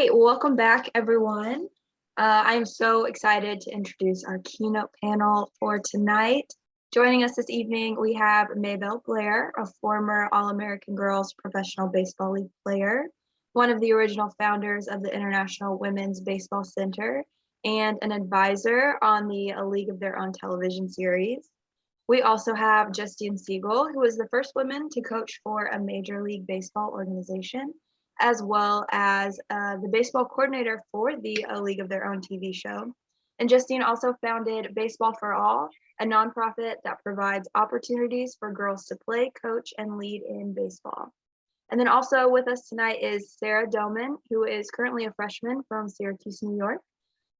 right, welcome back, everyone. I'm so excited to introduce our keynote panel for tonight. Joining us this evening, we have Maybelle Blair, a former All-American Girls Professional Baseball League player, one of the original founders of the International Women's Baseball Center, and an advisor on the A League of Their Own television series. We also have Justine Siegal, who is the first woman to coach for a Major League Baseball organization, as well as the baseball coordinator for the A League of Their Own TV show. And Justine also founded Baseball for All, a nonprofit that provides opportunities for girls to play, coach, and lead in baseball. And then also with us tonight is Sarah Domin, who is currently a freshman from Syracuse, New York.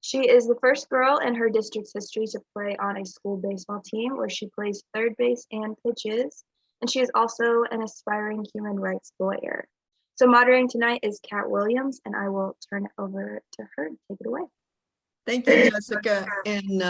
She is the first girl in her district's history to play on a school baseball team where she plays third base and pitches. And she is also an aspiring human rights lawyer. So moderating tonight is Kat Williams, and I will turn it over to her. Take it away. Thank you, Jessica, and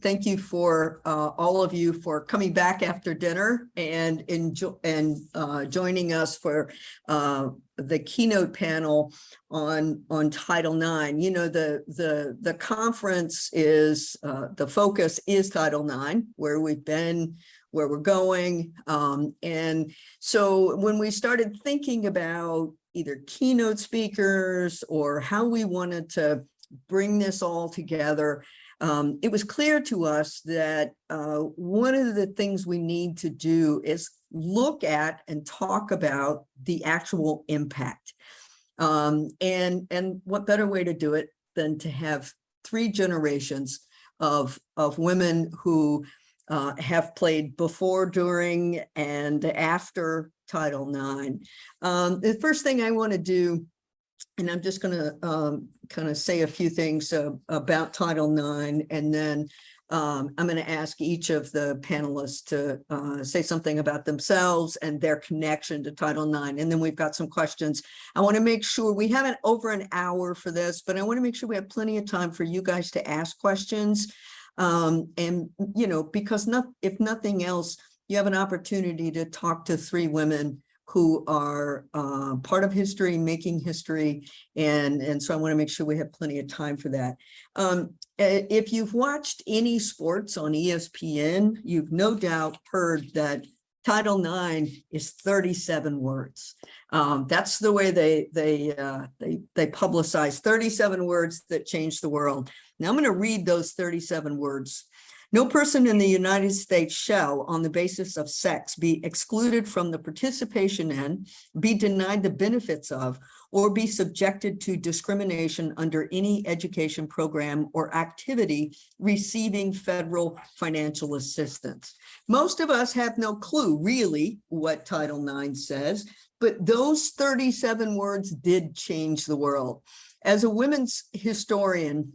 thank you for all of you for coming back after dinner and joining us for the keynote panel on Title IX. You know, the conference is the focus is Title IX, where we've been, where we're going, and so when we started thinking about either keynote speakers or how we wanted to bring this all together, it was clear to us that one of the things we need to do is look at and talk about the actual impact. And what better way to do it than to have three generations of women who have played before, during, and after Title IX. The first thing I want to do, and I'm just going to kind of say a few things about Title IX, and then I'm going to ask each of the panelists to say something about themselves and their connection to Title IX. And then we've got some questions. I want to make sure we have over an hour for this, but I want to make sure we have plenty of time for you guys to ask questions. And, you know, because if nothing else, you have an opportunity to talk to three women who are part of history, making history. And so I want to make sure we have plenty of time for that. If you've watched any sports on ESPN, you've no doubt heard that Title IX is 37 words. That's the way they publicize 37 words that changed the world. Now I'm going to read those 37 words. No person in the United States shall, on the basis of sex, be excluded from the participation in, be denied the benefits of, or be subjected to discrimination under any education program or activity receiving federal financial assistance. Most of us have no clue really what Title IX says, but those 37 words did change the world. As a women's historian,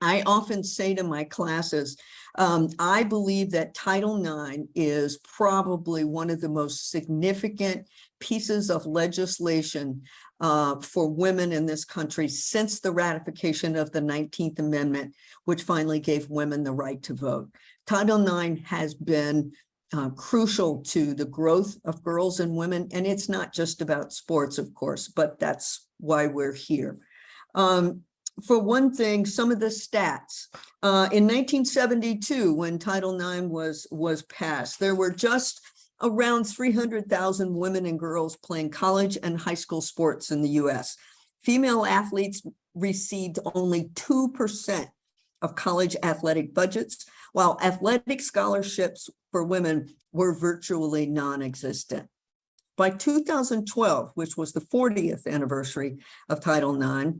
I often say to my classes, I believe that Title IX is probably one of the most significant pieces of legislation for women in this country since the ratification of the 19th Amendment, which finally gave women the right to vote. Title IX has been crucial to the growth of girls and women, and it's not just about sports, of course, but that's why we're here. For one thing, some of the stats. In 1972, when Title IX was passed, there were just around 300,000 women and girls playing college and high school sports in the US. Female athletes received only 2% of college athletic budgets, while athletic scholarships for women were virtually non-existent. By 2012, which was the 40th anniversary of Title IX,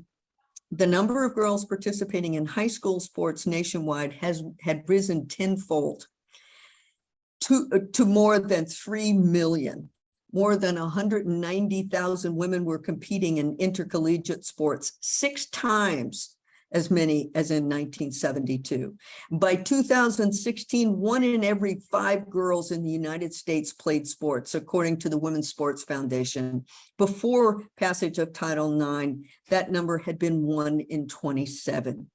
the number of girls participating in high school sports nationwide had risen tenfold to more than 3 million. More than 190,000 women were competing in intercollegiate sports, 6 times as many as in 1972. By 2016, 1 in every 5 girls in the United States played sports, according to the Women's Sports Foundation. Before passage of Title IX, that number had been 1 in 27.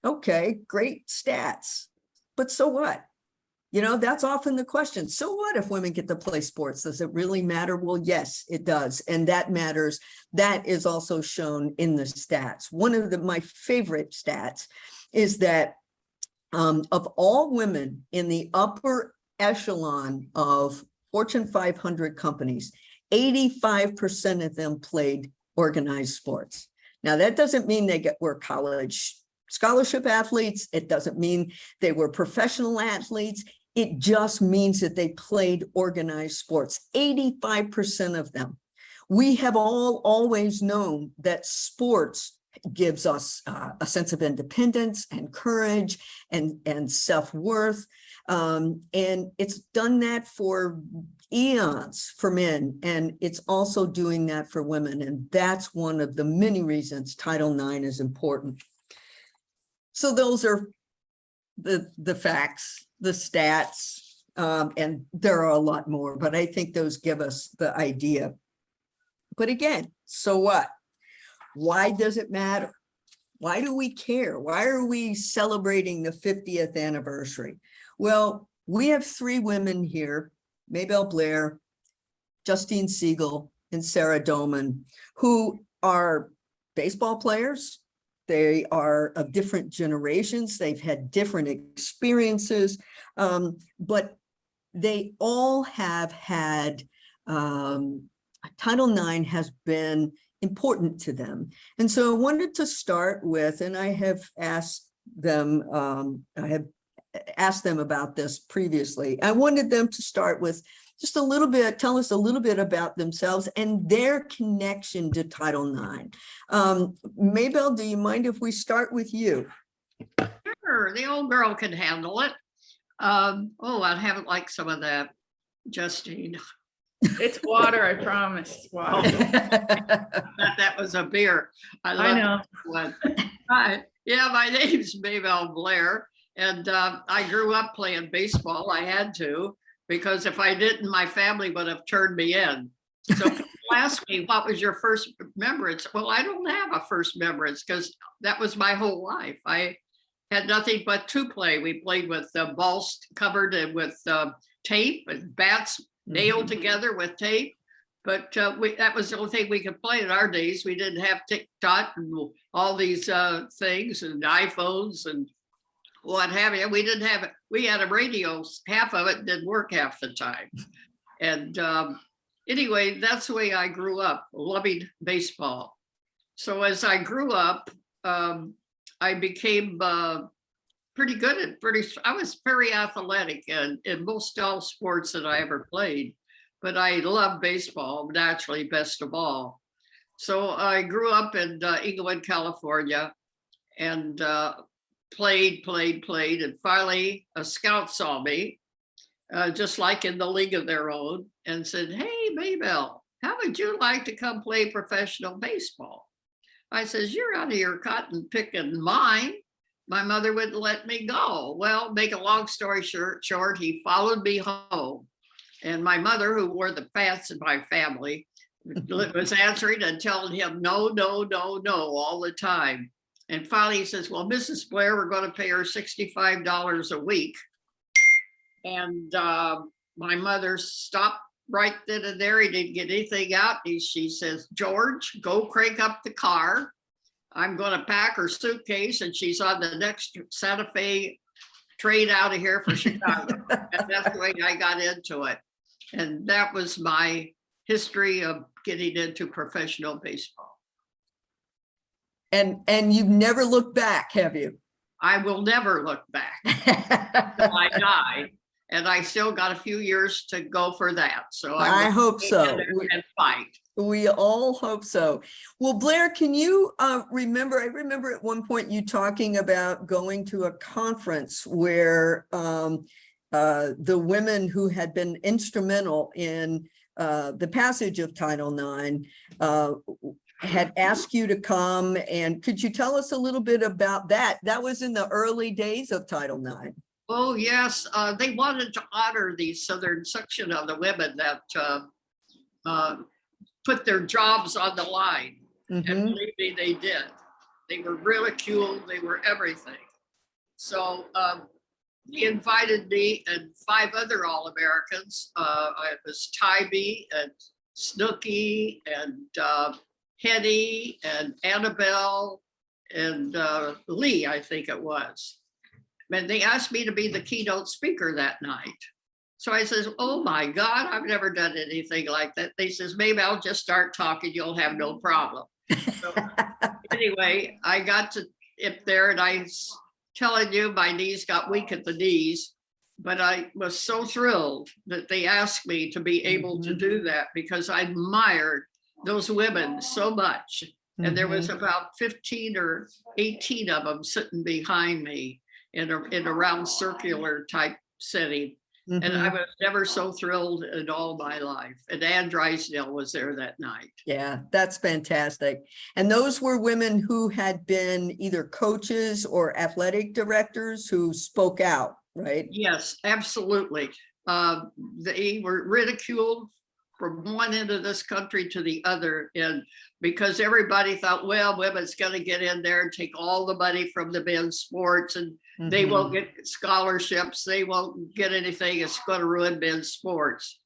Okay, great stats, but so what? That's often the question. So what if women get to play sports? Does it really matter? Well, yes, it does. And that matters. That is also shown in the stats. One of my favorite stats is that of all women in the upper echelon of Fortune 500 companies, 85% of them played organized sports. Now, that doesn't mean were college scholarship athletes. It doesn't mean they were professional athletes. It just means that they played organized sports, 85% of them. We have always known that sports gives us a sense of independence and courage and self-worth. And it's done that for eons for men, and it's also doing that for women. And that's one of the many reasons Title IX is important. So those are the facts, the stats, and there are a lot more, but I think those give us the idea. But again, so what? Why does it matter? Why do we care? Why are we celebrating the 50th anniversary? Well, we have three women here, Maybelle Blair, Justine Siegal, and Sarah Domin, who are baseball players. They are of different generations. They've had different experiences, but they all have had, Title IX has been important to them. And so I wanted to start with, and I have asked them about this previously. I wanted them to start with just a little bit, tell us a little bit about themselves and their connection to Title IX. Maybelle, do you mind if we start with you? Sure, the old girl can handle it. I haven't liked some of that, Justine. It's water, I promise. Wow. That was a beer. I know. One. Hi. Yeah, my name's Maybelle Blair, and I grew up playing baseball. I had to, because if I didn't, my family would have turned me in. So people ask me, what was your first remembrance? Well, I don't have a first remembrance because that was my whole life. I had nothing but to play. We played with balls covered and with tape and bats nailed together with tape. But that was the only thing we could play in our days. We didn't have TikTok and all these things and iPhones and what have you. We didn't have it. We had a radio, half of it didn't work half the time. And anyway, that's the way I grew up, loving baseball. So as I grew up, I became pretty good at I was very athletic in most all sports that I ever played, but I love baseball, naturally, best of all. So I grew up in Inglewood, California, and played, and finally a scout saw me, just like in the League of Their Own, and said, "Hey, Maybelle, how would you like to come play professional baseball?" I says, "You're out of your cotton picking mind. My mother wouldn't let me go." Well, make a long story short, he followed me home. And my mother, who wore the pants in my family, was answering and telling him no, no, no, no all the time. And finally he says, "Well, Mrs. Blair, we're going to pay her $65 a week." And my mother stopped right then and there. He didn't get anything out. She says, "George, go crank up the car. I'm going to pack her suitcase." And she's on the next Santa Fe train out of here for Chicago. And that's the way I got into it. And that was my history of getting into professional baseball. And you've never looked back, have you? I will never look back until I die. And I still got a few years to go for that. So I hope so. And fight. We all hope so. Well, Blair, can you remember, I remember at one point you talking about going to a conference where the women who had been instrumental in the passage of Title IX had asked you to come. And could you tell us a little bit about that? That was in the early days of Title IX. Oh, yes. They wanted to honor the Southern section of the women that put their jobs on the line. And believe me, they did. They were ridiculed. They were everything. So he invited me and 5 other All-Americans. It was Tybee and Snooky and Hetty and Annabelle and Lee, I think it was. And they asked me to be the keynote speaker that night. So I says, oh my God, I've never done anything like that. They says, maybe I'll just start talking, you'll have no problem. So anyway, I got to up there and I telling you, my knees got weak at the knees, but I was so thrilled that they asked me to be able to do that because I admired those women so much. And there was about 15 or 18 of them sitting behind me in a round circular type setting. And I was never so thrilled in all my life. And Ann Drysdale was there that night. Yeah, that's fantastic. And those were women who had been either coaches or athletic directors who spoke out, right? Yes, absolutely. They were ridiculed from one end of this country to the other, and because everybody thought, well, women's going to get in there and take all the money from the men's sports, and they won't get scholarships, they won't get anything, it's going to ruin men's sports.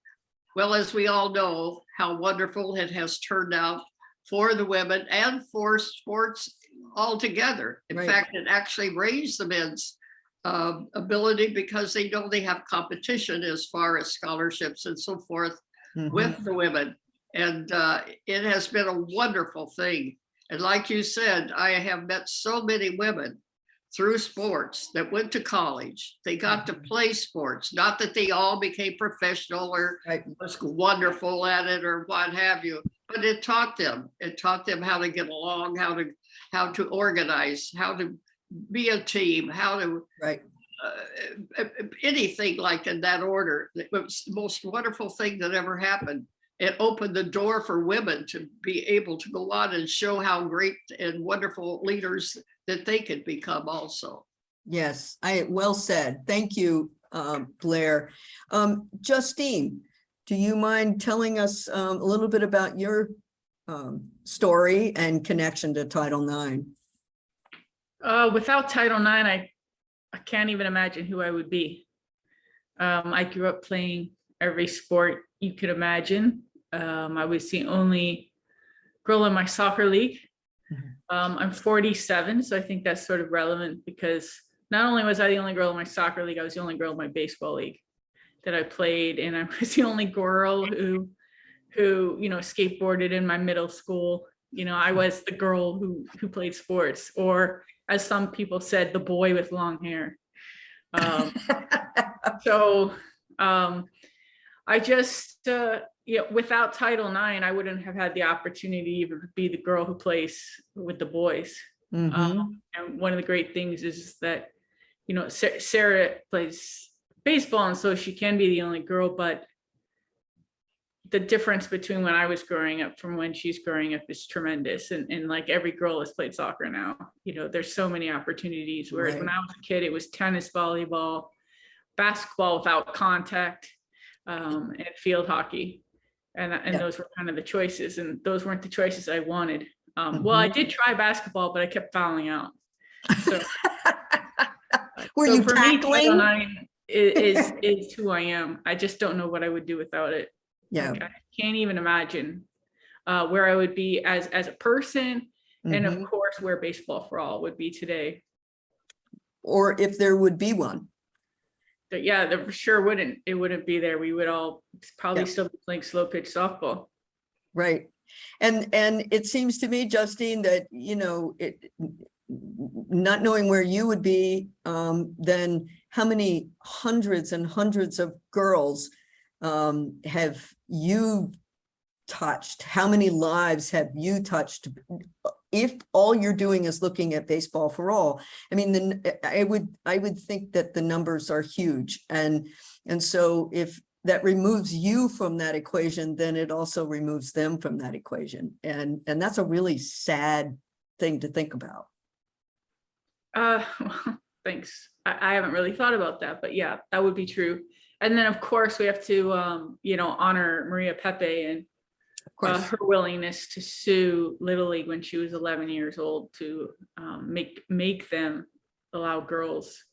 Well, as we all know, how wonderful it has turned out for the women and for sports altogether. In fact, it actually raised the men's ability because they know they have competition as far as scholarships and so forth with the women. And it has been a wonderful thing. And like you said, I have met so many women through sports that went to college. They got to play sports, not that they all became professional or was wonderful at it or what have you, but it taught them how to get along, how to organize, how to be a team, how to anything like in that order. It was the most wonderful thing that ever happened. It opened the door for women to be able to go on and show how great and wonderful leaders that they could become also. Yes, well said. Thank you, Blair. Justine, do you mind telling us a little bit about your story and connection to Title IX? Without Title IX, I can't even imagine who I would be. I grew up playing every sport you could imagine. I was the only girl in my soccer league. I'm 47, so I think that's sort of relevant because not only was I the only girl in my soccer league, I was the only girl in my baseball league that I played, and I was the only girl who skateboarded in my middle school. I was the girl who played sports, or as some people said, the boy with long hair. I just, without Title IX, I wouldn't have had the opportunity to even be the girl who plays with the boys. And one of the great things is that, Sarah plays baseball, and so she can be the only girl, but the difference between when I was growing up from when she's growing up is tremendous. And like every girl has played soccer now, there's so many opportunities. Whereas when I was a kid, it was tennis, volleyball, basketball without contact, and field hockey. And those were kind of the choices. And those weren't the choices I wanted. Well, I did try basketball, but I kept fouling out. So, Were you tackling? Title IX is who I am. I just don't know what I would do without it. Yeah, I can't even imagine where I would be as a person, and of course where Baseball for All would be today. Or if there would be one. But yeah, there sure wouldn't. It wouldn't be there. We would all probably still be playing slow pitch softball. Right. And it seems to me, Justine, that, not knowing where you would be, then how many hundreds and hundreds of girls have you touched? How many lives have you touched? If all you're doing is looking at Baseball for All, I mean, then I would think that the numbers are huge. And so if that removes you from that equation, then it also removes them from that equation. And that's a really sad thing to think about. Well, thanks. I haven't really thought about that, but yeah, that would be true. And then of course we have to, honor Maria Pepe and her willingness to sue Little League when she was 11 years old to make them allow girls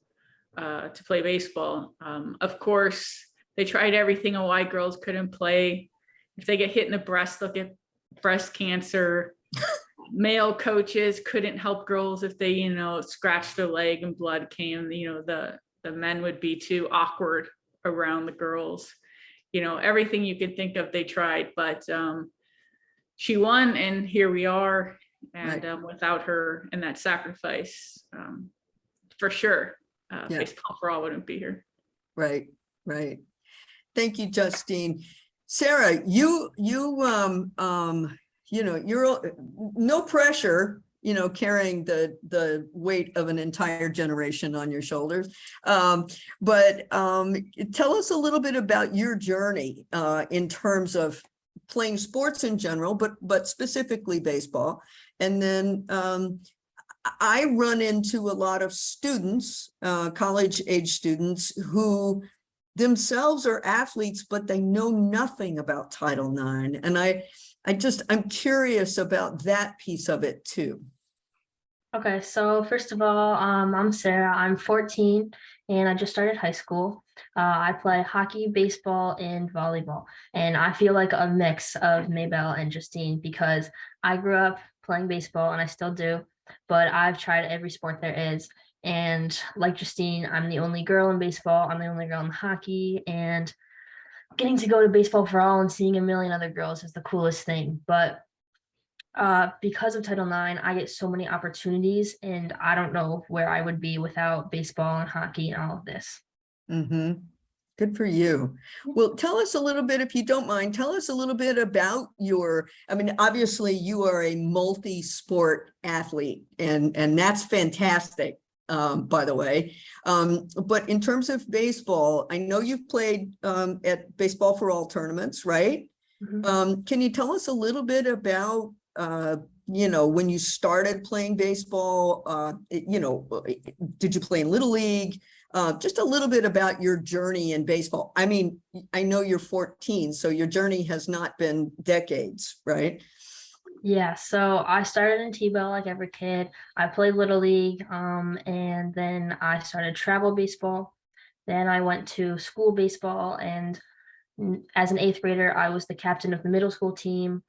to play baseball. Of course, they tried everything on why girls couldn't play. If they get hit in the breast, they'll get breast cancer. Male coaches couldn't help girls if they, scratched their leg and blood came. The men would be too awkward around the girls. Everything you could think of, they tried, but she won, and here we are. And Right. Without her and that sacrifice, for sure, Yeah. Baseball for All wouldn't be here. Right. Thank you, Justine. Sarah, you're no pressure, carrying the weight of an entire generation on your shoulders. But tell us a little bit about your journey in terms of playing sports in general, but specifically baseball. And then I run into a lot of students, college age students, who themselves are athletes, but they know nothing about Title IX. And I'm curious about that piece of it too. Okay, so first of all, I'm Sarah. I'm 14 and I just started high school. I play hockey, baseball, and volleyball. And I feel like a mix of Maybelle and Justine because I grew up playing baseball and I still do, but I've tried every sport there is. And like Justine, I'm the only girl in baseball. I'm the only girl in hockey. And getting to go to Baseball for All and seeing a million other girls is the coolest thing. But because of Title IX, I get so many opportunities, and I don't know where I would be without baseball and hockey and all of this. Mm-hmm. Good for you. Well, tell us a little bit, if you don't mind, tell us a little bit about obviously you are a multi-sport athlete, and that's fantastic, by the way. But in terms of baseball, I know you've played at Baseball for All tournaments, right? Mm-hmm. Can you tell us a little bit about when you started playing baseball, did you play in Little League? Just a little bit about your journey in baseball. I mean, I know you're 14, so your journey has not been decades, right? Yeah, so I started in T-ball like every kid. I played Little League, and then I started travel baseball. Then I went to school baseball, and as an 8th grader, I was the captain of the middle school team.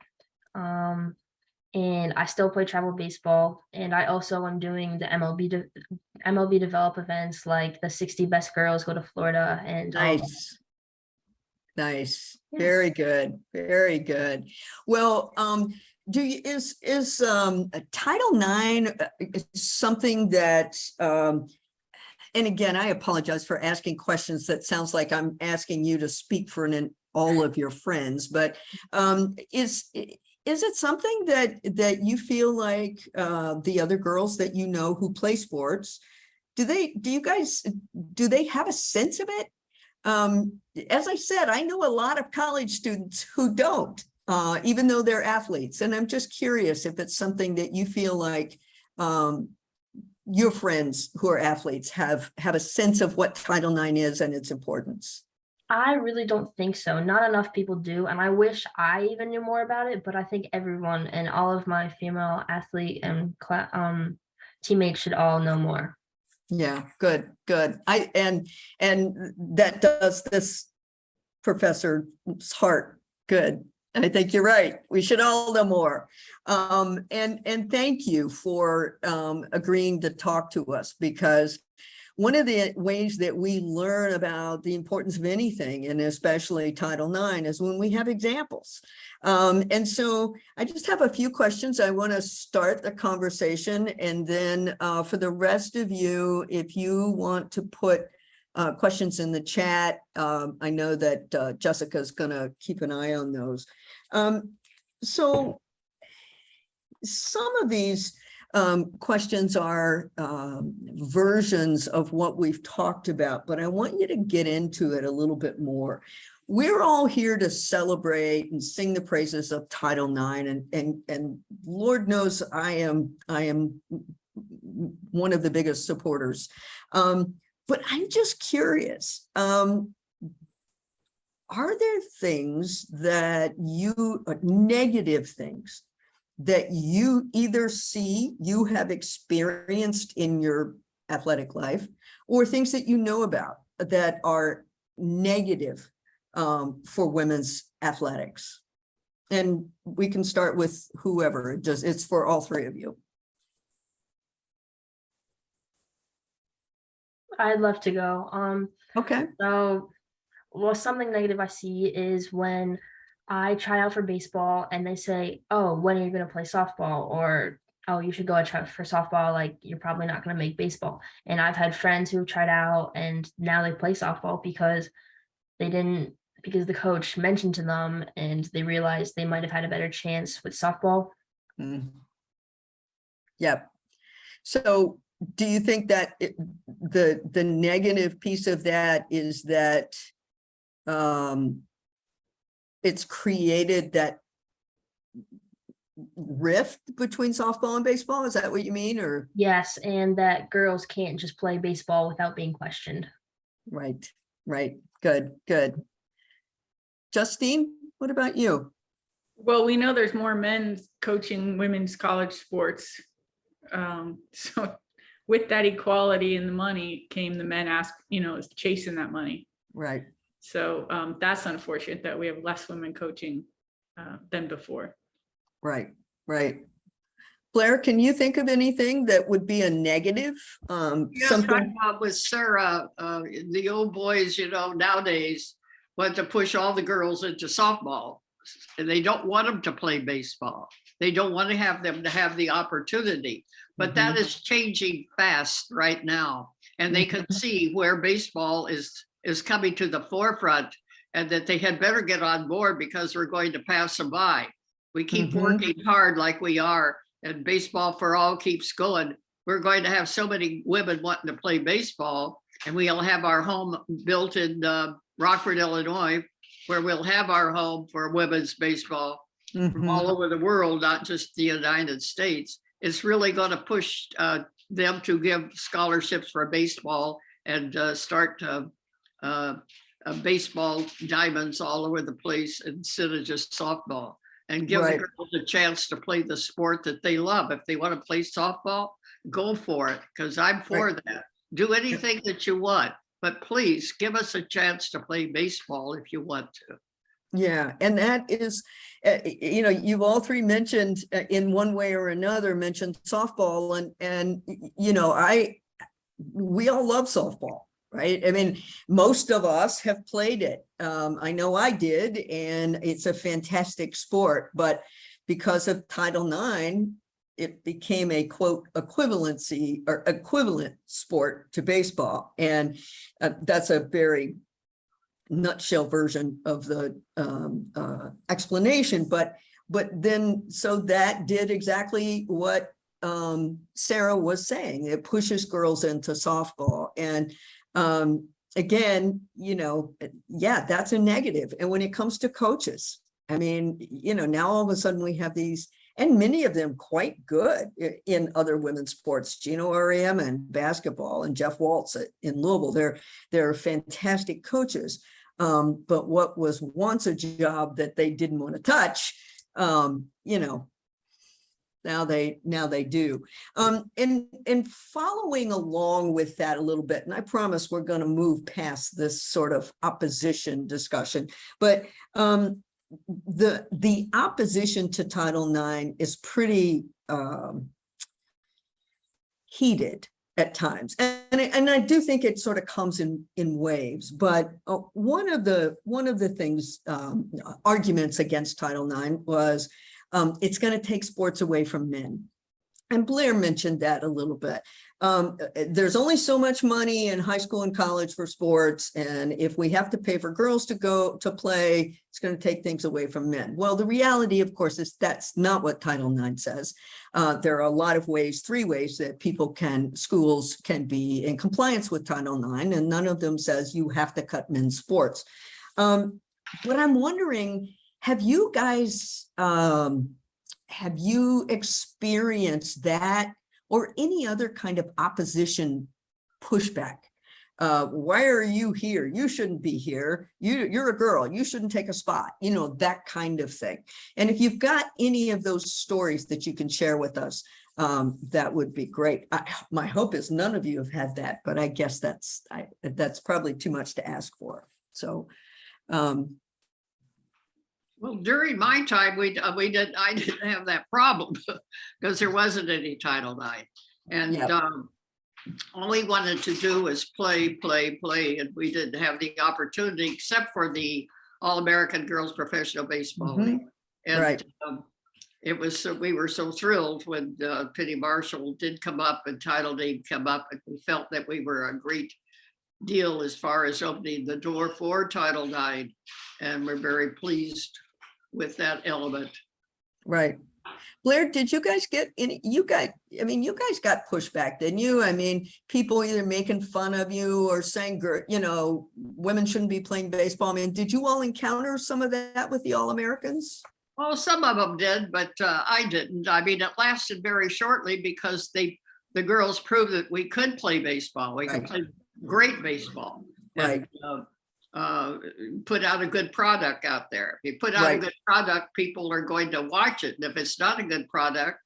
And I still play travel baseball, and I also am doing the MLB develop events like the 60 best girls go to Florida and Nice. Yeah. Very good. Well, is Title IX something that and again, I apologize for asking questions that sounds like I'm asking you to speak for all of your friends, but is it something that you feel like the other girls that who play sports, do they have a sense of it? As I said, I know a lot of college students who don't, even though they're athletes. And I'm just curious if it's something that you feel like your friends who are athletes have a sense of what Title IX is and its importance. I really don't think so. Not enough people do. And I wish I even knew more about it, but I think everyone and all of my female athlete and teammates should all know more. Yeah, good. And that does this professor's heart good. I think you're right. We should all know more. And thank you for agreeing to talk to us, because one of the ways that we learn about the importance of anything, and especially Title IX, is when we have examples. And so I just have a few questions. I want to start the conversation, and then for the rest of you, if you want to put questions in the chat, I know that Jessica's going to keep an eye on those. So some of these questions are versions of what we've talked about, but I want you to get into it a little bit more. We're all here to celebrate and sing the praises of Title IX, and Lord knows I am one of the biggest supporters. But I'm just curious, are there things that negative things that you either see, you have experienced in your athletic life, or things that you know about that are negative for women's athletics? And we can start with whoever. It's for all three of you. I'd love to go. Okay. So, well, something negative I see is when I try out for baseball and they say, "Oh, when are you going to play softball?" Or, "Oh, you should go and try for softball. Like, you're probably not going to make baseball." And I've had friends who tried out and now they play softball because because the coach mentioned to them and they realized they might have had a better chance with softball. Mm. Yep. So do you think that the negative piece of that is that it's created that rift between softball and baseball? Is that what you mean? Or Yes, and that girls can't just play baseball without being questioned. right, right. Good. Justine, what about you? Well, we know there's more men coaching women's college sports. So with that equality and the money came the men chasing that money. Right. So that's unfortunate that we have less women coaching than before. Right. Blair, can you think of anything that would be a negative? Yes, Something. with Sarah, the old boys, nowadays want to push all the girls into softball. And they don't want them to play baseball. They don't want to have them to have the opportunity. But that is changing fast right now. And they can see where baseball is coming to the forefront, and that they had better get on board because we're going to pass them by. We keep working hard like we are, and baseball for all keeps going. We're going to have so many women wanting to play baseball, and we'll have our home built in Rockford, Illinois, where we'll have our home for women's baseball from all over the world, not just the United States. It's really going to push them to give scholarships for baseball and start baseball diamonds all over the place instead of just softball, and give the girls a chance to play the sport that they love. If they want to play softball, go for it, because I'm for that. Do anything that you want, but please give us a chance to play baseball if you want to. Yeah, and that is, you've all three mentioned in one way or another mentioned softball, and we all love softball, right? I mean, most of us have played it. I know I did, and it's a fantastic sport, but because of Title IX, it became a quote equivalency or equivalent sport to baseball. And that's a very nutshell version of the explanation. But then, so that did exactly what Sarah was saying. It pushes girls into softball. And again, that's a negative. And when it comes to coaches, I mean, now all of a sudden we have these, and many of them quite good in other women's sports. Gino Ariema in basketball and Jeff Waltz in Louisville. They're fantastic coaches. But what was once a job that they didn't want to touch, now they do. And following along with that a little bit, and I promise we're going to move past this sort of opposition discussion, but the opposition to Title IX is pretty heated at times, and I do think it sort of comes in waves. But one of the things arguments against Title IX was it's going to take sports away from men. And Blair mentioned that a little bit. There's only so much money in high school and college for sports. And if we have to pay for girls to go to play, it's going to take things away from men. Well, the reality, of course, is that's not what Title IX says. There are a lot of ways, 3 ways that schools can be in compliance with Title IX, and none of them says you have to cut men's sports. But I'm wondering, have you guys, have you experienced that or any other kind of opposition pushback Why are you here? You shouldn't be here. You're a girl. You shouldn't take a spot, that kind of thing. And if you've got any of those stories that you can share with us, that would be great. My hope is none of you have had that, but I guess that's probably too much to ask for. So, well, during my time, I didn't have that problem because there wasn't any Title IX, and Yep. All we wanted to do was play, and we didn't have the opportunity except for the All-American Girls Professional Baseball Mhm. League. And Right. It was we were so thrilled when Penny Marshall did come up and Title IX come up, and we felt that we were a great deal as far as opening the door for Title IX, and we're very pleased with that element. Right. Blair, did you guys get any, you guys got pushback, didn't you? I mean, people either making fun of you or saying, women shouldn't be playing baseball. I mean, did you all encounter some of that with the All-Americans? Oh, some of them did, but I didn't. I mean, it lasted very shortly because the girls proved that we could play baseball. We could play great baseball. Right. And put out a good product out there. If you put out a good product, people are going to watch it. And if it's not a good product,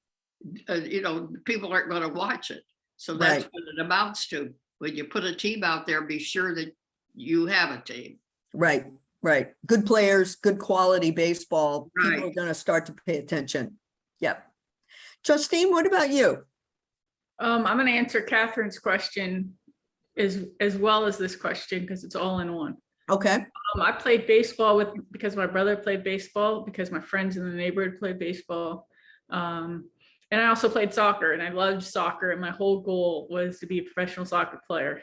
people aren't going to watch it. So that's what it amounts to. When you put a team out there, be sure that you have a team. Right. Right. Good players, good quality baseball. Right. People are going to start to pay attention. Yep. Justine, what about you? I'm going to answer Catherine's question as well as this question because it's all in one. Okay. I played baseball because my brother played baseball, because my friends in the neighborhood played baseball. And I also played soccer, and I loved soccer. And my whole goal was to be a professional soccer player.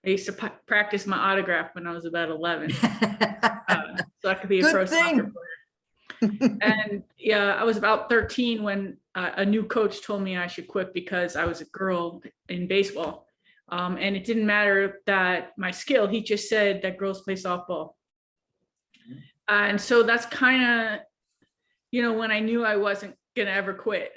I used to practice my autograph when I was about 11. So I could be a pro soccer player. And yeah, I was about 13 when a new coach told me I should quit because I was a girl in baseball. And it didn't matter that my skill, he just said that girls play softball. And so that's kind of, when I knew I wasn't going to ever quit.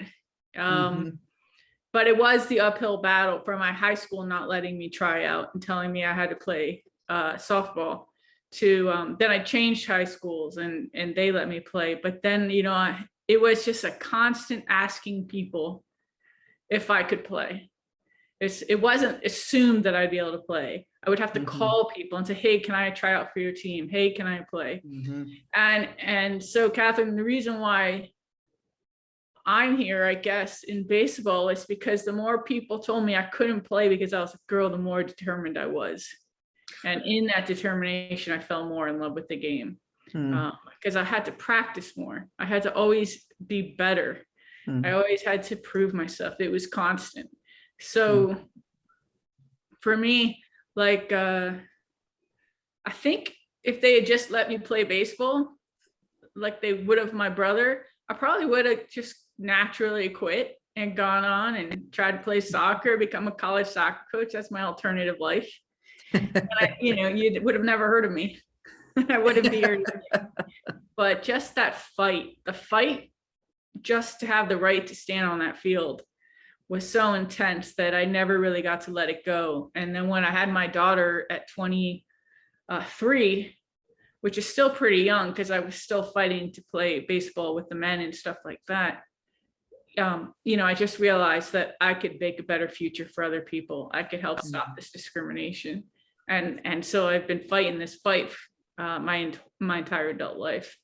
But it was the uphill battle for my high school not letting me try out and telling me I had to play softball to then I changed high schools and they let me play. But then, it was just a constant asking people if I could play. It wasn't assumed that I'd be able to play. I would have to call people and say, hey, can I try out for your team? Hey, can I play? And so, Catherine, the reason why I'm here, I guess, in baseball is because the more people told me I couldn't play because I was a girl, the more determined I was. And in that determination, I fell more in love with the game because I had to practice more. I had to always be better. I always had to prove myself. It was constant. So for me, I think if they had just let me play baseball, like they would have my brother, I probably would have just naturally quit and gone on and tried to play soccer, become a college soccer coach. That's my alternative life. And you would have never heard of me. I wouldn't be here. But just that fight, the fight just to have the right to stand on that field was so intense that I never really got to let it go. And then when I had my daughter at 23, which is still pretty young because I was still fighting to play baseball with the men and stuff like that, I just realized that I could make a better future for other people. I could help stop this discrimination. And so I've been fighting this fight my entire adult life.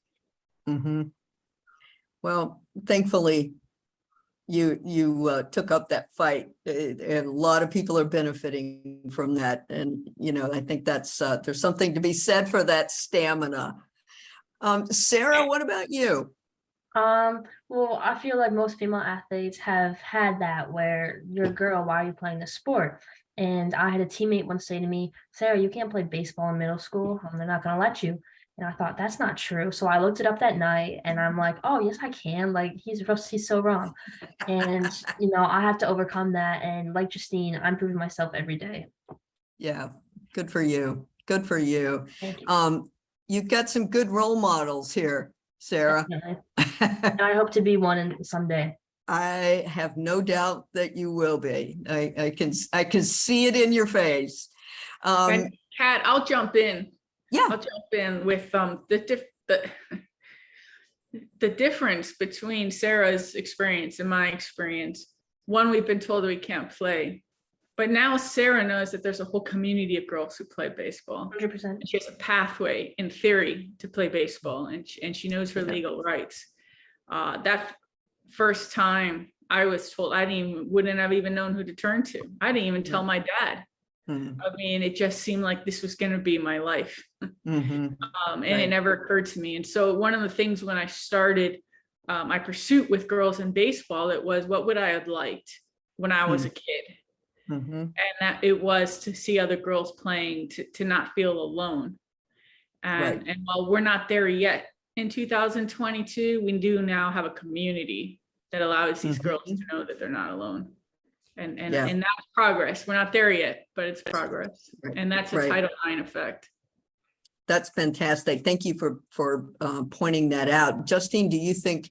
Well, thankfully, you took up that fight, and a lot of people are benefiting from that. And, I think that's, there's something to be said for that stamina. Sarah, what about you? Well, I feel like most female athletes have had that where you're a girl, why are you playing a sport? And I had a teammate once say to me, Sarah, you can't play baseball in middle school. They're not going to let you. And I thought, that's not true. So I looked it up that night and I'm like, oh, yes, I can. Like, he's so wrong. And, I have to overcome that. And like Justine, I'm proving myself every day. Yeah. Good for you. Good for you. Thank you. You've got some good role models here, Sarah. And I hope to be one someday. I have no doubt that you will be. I can see it in your face. Um, Kat, I'll jump in. yeah. I'll jump in with the difference between Sarah's experience and my experience. One, we've been told that we can't play, but now Sarah knows that there's a whole community of girls who play baseball. 100%. And she has a pathway in theory to play baseball, and she knows her Yeah. legal rights. That first time I was told, wouldn't have even known who to turn to. I didn't even tell my dad. Mhm. I mean, it just seemed like this was going to be my life. Mhm. And Right. it never occurred to me. And so one of the things when I started my pursuit with girls in baseball, it was, what would I have liked when I was a kid? Mhm. And that it was to see other girls playing, to not feel alone. And, Right. and while we're not there yet in 2022, we do now have a community that allows these girls to know that they're not alone. And Yeah. that's progress. We're not there yet, but it's progress. Right. And that's a Right. Title IX effect. That's fantastic. Thank you for pointing that out. Justine, do you think,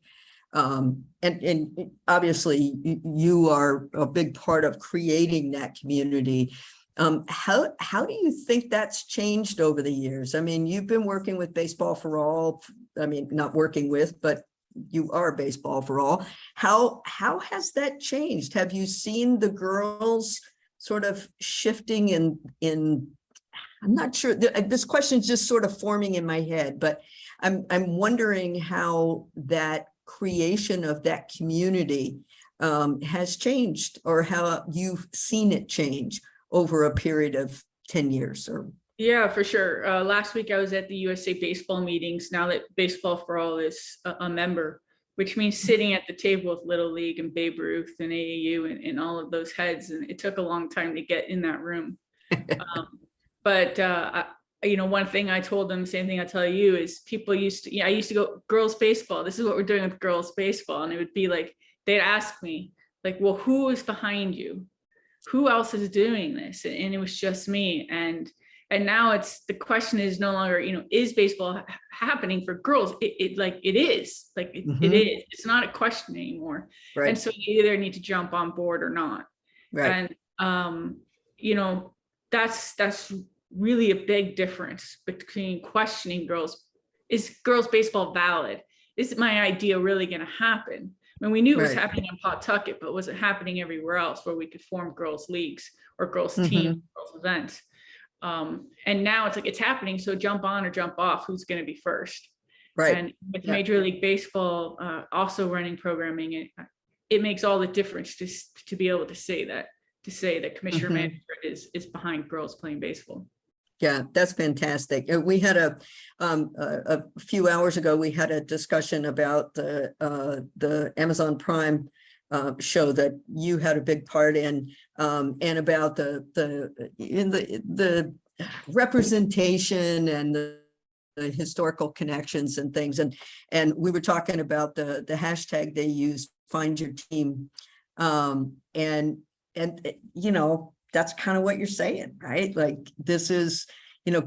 and obviously you are a big part of creating that community. How do you think that's changed over the years? I mean, you've been working with Baseball for All. I mean, not working with, but you are Baseball for All. How has that changed? Have you seen the girls sort of shifting in I'm not sure, this question is just sort of forming in my head, but I'm wondering how that creation of that community has changed, or how you've seen it change over a period of 10 years or. Yeah, for sure. Last week I was at the USA baseball meetings, now that Baseball for All is a member, which means sitting at the table with Little League and Babe Ruth and AAU and all of those heads. And it took a long time to get in that room. But one thing I told them, same thing I tell you, is people used to, I used to go, girls baseball, this is what we're doing with girls baseball. And it would be like, they'd ask me like, well, who is behind you? Who else is doing this? And it was just me. And now the question is no longer, is baseball happening for girls? It is. It is. It's not a question anymore. Right. And so you either need to jump on board or not. Right. And that's really a big difference between questioning girls. Is girls baseball valid? Is my idea really going to happen? I mean, we knew it was happening in Pawtucket, but was it happening everywhere else where we could form girls leagues or girls teams, girls events? And now it's like, it's happening. So jump on or jump off. Who's going to be first? Right. And with Major League Baseball also running programming, it makes all the difference to be able to say that Commissioner Manfred is behind girls playing baseball. Yeah, that's fantastic. We had a few hours ago, we had a discussion about the Amazon Prime show that you had a big part in, and about the representation and the historical connections and things. And we were talking about the hashtag they use, Find Your Team. And that's kind of what you're saying, right? Like, this is,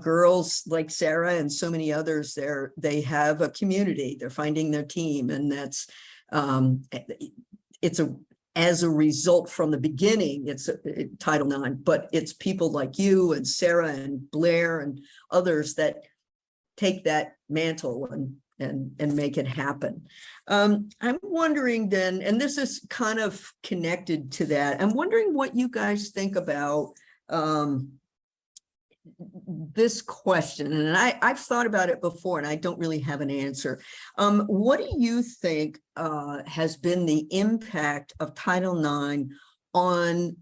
girls like Sarah and so many others, they have a community, they're finding their team. And that's, as a result from the beginning, it's Title IX, but it's people like you and Sarah and Blair and others that take that mantle and make it happen. I'm wondering then, and this is kind of connected to that, I'm wondering what you guys think about this question. And I've thought about it before and I don't really have an answer. What do you think has been the impact of Title IX on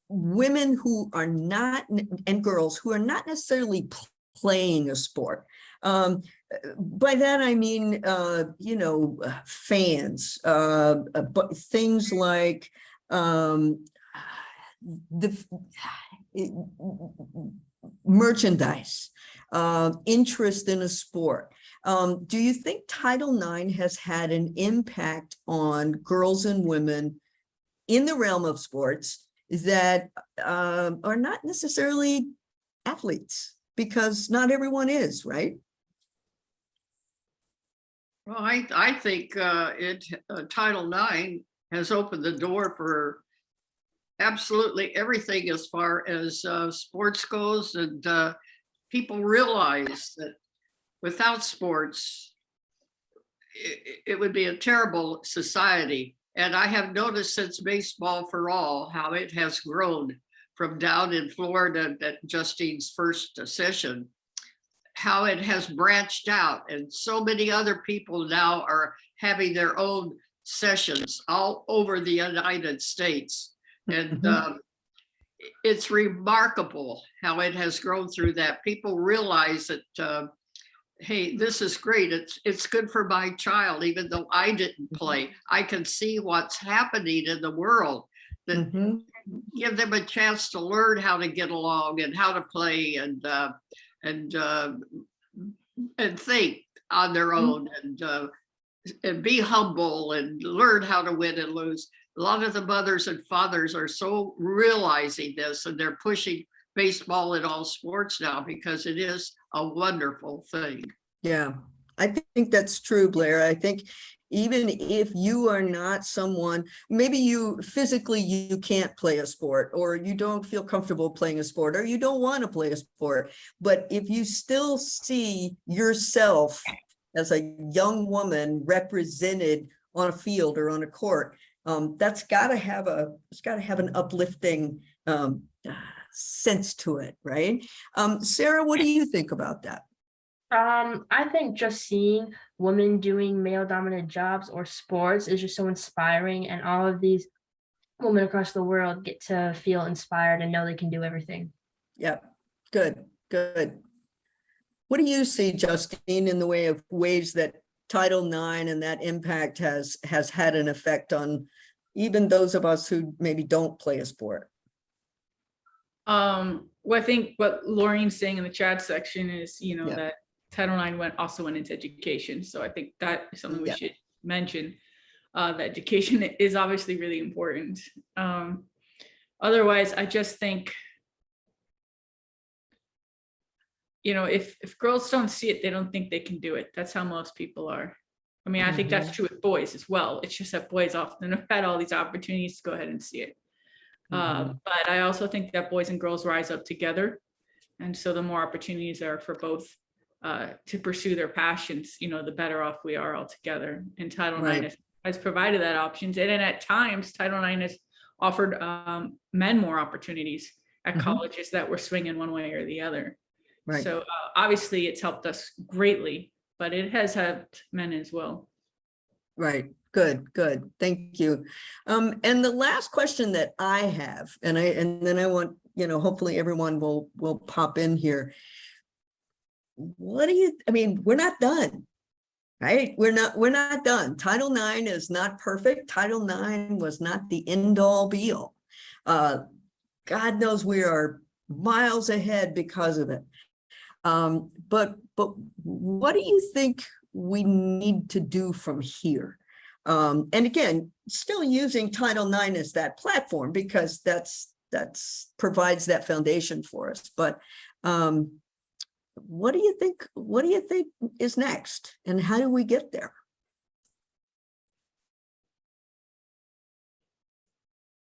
women who are not, and girls who are not necessarily playing a sport? By that I mean, fans, but things like the merchandise, interest in a sport. Do you think Title IX has had an impact on girls and women in the realm of sports that are not necessarily athletes? Because not everyone is, right? Well, I think Title IX has opened the door for absolutely everything as far as sports goes, and people realize that without sports, it would be a terrible society. And I have noticed since Baseball for All how it has grown from down in Florida at Justine's first session, how it has branched out, and so many other people now are having their own sessions all over the United States. And it's remarkable how it has grown through that. People realize that, hey, this is great. It's good for my child, even though I didn't play. I can see what's happening in the world, that give them a chance to learn how to get along and how to play and think on their own, and be humble and learn how to win and lose. A lot of the mothers and fathers are so realizing this, and they're pushing baseball in all sports now because it is a wonderful thing. Yeah, I think that's true, Blair. I think even if you are not someone, maybe you physically you can't play a sport, or you don't feel comfortable playing a sport, or you don't want to play a sport, but if you still see yourself as a young woman represented on a field or on a court, that's got to have an uplifting sense to it, right? Sarah, what do you think about that? I think just seeing women doing male-dominant jobs or sports is just so inspiring, and all of these women across the world get to feel inspired and know they can do everything. Yeah, good. What do you see, Justine, in the way of ways that Title IX and that impact has had an effect on even those of us who maybe don't play a sport? Well, I think what Laureen's saying in the chat section is, that Title IX also went into education. So I think that is something we should mention. That education is obviously really important. Otherwise, I just think, if girls don't see it, they don't think they can do it. That's how most people are. I mean, I think that's true with boys as well. It's just that boys often have had all these opportunities to go ahead and see it. But I also think that boys and girls rise up together. And so the more opportunities there are for both to pursue their passions, the better off we are all together. And Title IX has provided that options. And then at times, Title IX has offered men more opportunities at colleges that were swinging one way or the other. Right. So obviously it's helped us greatly, but it has helped men as well. Right. Good. Thank you. And the last question that I have, and then I want, hopefully everyone will pop in here. We're not done, right? We're not done. Title IX is not perfect. Title IX was not the end all be all. God knows we are miles ahead because of it. But what do you think we need to do from here? And again, still using Title IX as that platform, because that's provides that foundation for us. But what do you think is next, and how do we get there?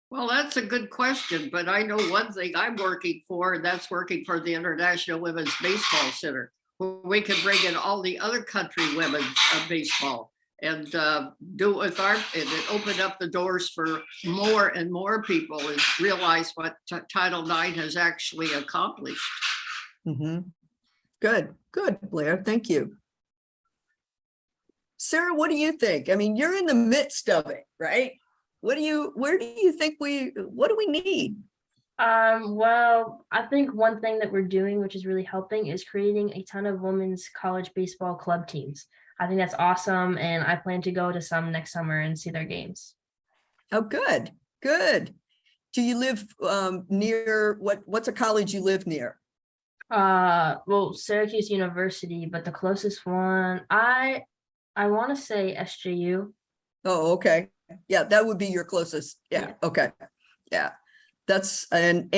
Well, that's a good question, but I know one thing I'm working for, and that's working for the International Women's Baseball Center, where we can bring in all the other country women's baseball and do it with and it opened up the doors for more and more people and realize what Title IX has actually accomplished. Good, Blair. Thank you. Sarah, what do you think? I mean, you're in the midst of it, right? Where do you think what do we need? Well, I think one thing that we're doing, which is really helping, is creating a ton of women's college baseball club teams. I think that's awesome, and I plan to go to some next summer and see their games. Oh, good. Do you live near what's a college you live near? Well, Syracuse University, but the closest one, I want to say SJU. Oh, okay. Yeah, that would be your closest. Yeah. Okay. Yeah. That's and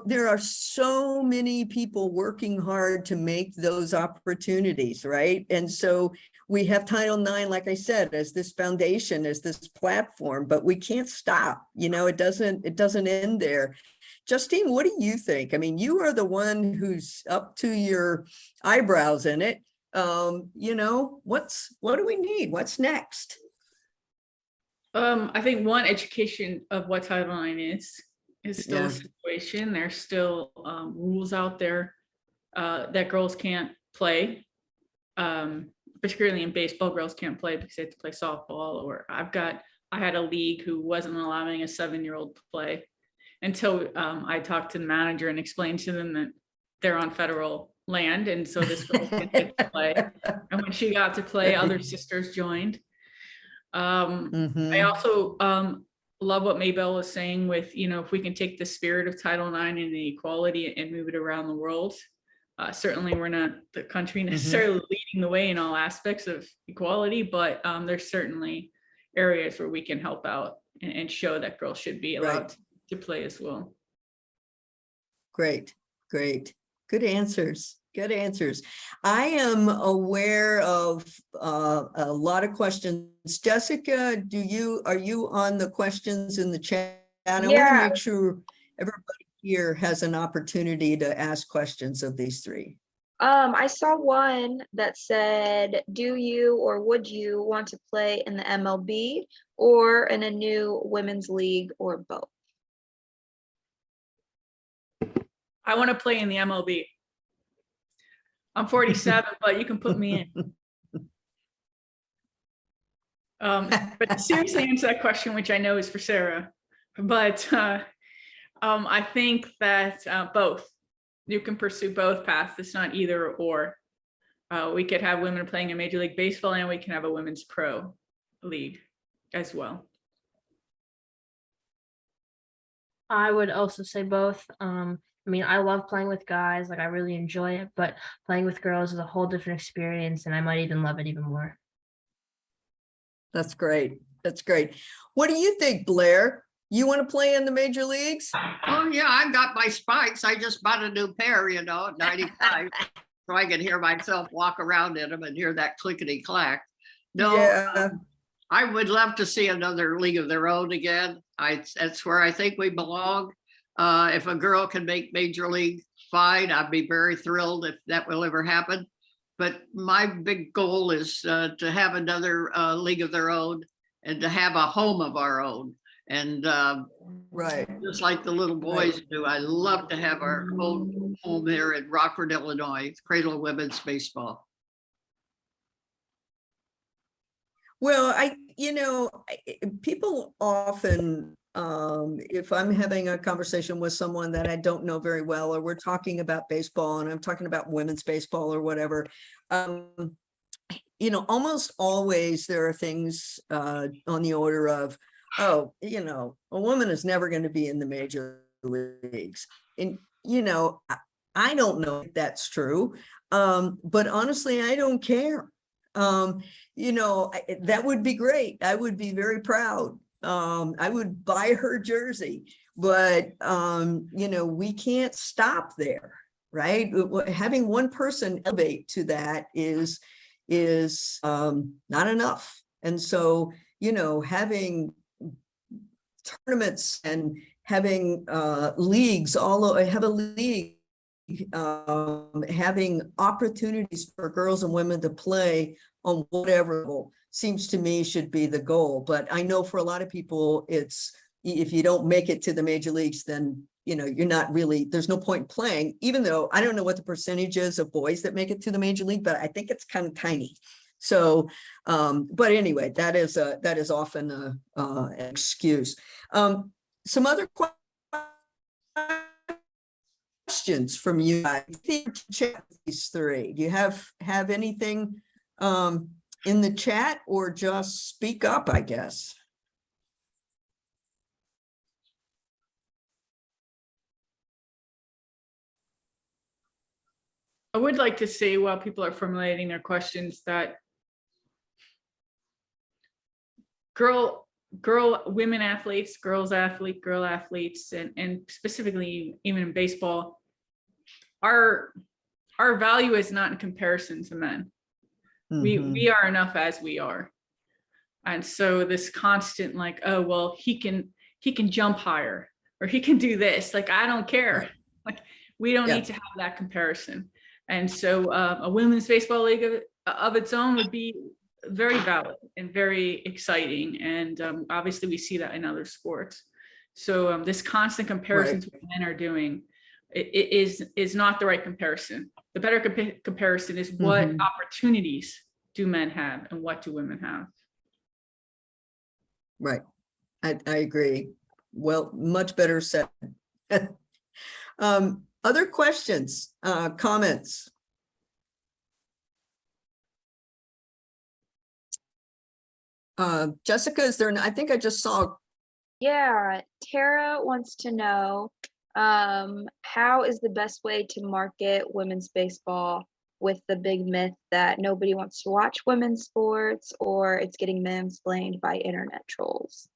there are so many people working hard to make those opportunities, right? And so we have Title IX, like I said, as this foundation, as this platform, but we can't stop. You know, it doesn't end there. Justine, what do you think? I mean, you are the one who's up to your eyebrows in it. You know, what do we need? What's next? I think one, education of what Title IX is still a situation. There's still rules out there that girls can't play. Particularly in baseball, girls can't play because they have to play softball. Or I had a league who wasn't allowing a 7-year-old to play until I talked to the manager and explained to them that they're on federal land, and so this girl didn't get to play. And when she got to play, other sisters joined. I also love what Maybelle was saying with, you know, if we can take the spirit of Title IX and the equality and move it around the world. Certainly we're not the country necessarily leading the way in all aspects of equality, but there's certainly areas where we can help out and show that girls should be allowed to play as well. Great. Good answers. I am aware of a lot of questions. Jessica, are you on the questions in the chat? I want to make sure everybody here has an opportunity to ask questions of these three. I saw one that said, do you or would you want to play in the MLB or in a new women's league, or both? I want to play in the MLB. I'm 47, but you can put me in. But to seriously answer that question, which I know is for Sarah, but I think that both. You can pursue both paths. It's not either or. We could have women playing in Major League Baseball, and we can have a women's pro league as well. I would also say both. I mean, I love playing with guys, like I really enjoy it, but playing with girls is a whole different experience, and I might even love it even more. That's great. What do you think, Blair? You want to play in the major leagues? Oh yeah, I've got my spikes. I just bought a new pair, you know, at 95. So I can hear myself walk around in them and hear that clickety clack. No, I would love to see another league of their own again. That's where I think we belong. If a girl can make major league, fine. I'd be very thrilled if that will ever happen. But my big goal is to have another league of their own and to have a home of our own. And just like the little boys do, I love to have our home there in Rockford, Illinois, Cradle of Women's Baseball. Well, people often, if I'm having a conversation with someone that I don't know very well, or we're talking about baseball and I'm talking about women's baseball or whatever, almost always there are things on the order of, oh, a woman is never going to be in the major leagues. And, I don't know if that's true. But honestly, I don't care. That would be great. I would be very proud. I would buy her jersey, but, we can't stop there, right? Having one person elevate to that is not enough. And so, having tournaments and having leagues, have a league, having opportunities for girls and women to play on whatever level seems to me should be the goal. But I know for a lot of people, it's, if you don't make it to the major leagues, then you're not really, there's no point in playing, even though I don't know what the percentage is of boys that make it to the major league, but I think it's kind of tiny. So, but anyway, that is often an excuse. Some other questions from you. I think chat these three. Do you have anything in the chat, or just speak up, I guess? I would like to say, while people are formulating their questions, that women athletes, girl athletes, and specifically even in baseball, our value is not in comparison to men. We are enough as we are. And so this constant like, oh, well, he can jump higher, or he can do this. Like, I don't care. Right. Like, we don't need to have that comparison. And so a women's baseball league of its own would be very valid and very exciting. And obviously we see that in other sports. So this constant comparisons what men are doing is not the right comparison. The better comparison is what opportunities do men have and what do women have? Right. I agree. Well, much better said. Other questions, comments? Jessica, is there, I think I just saw. Yeah, Tara wants to know, how is the best way to market women's baseball with the big myth that nobody wants to watch women's sports, or it's getting mansplained by internet trolls?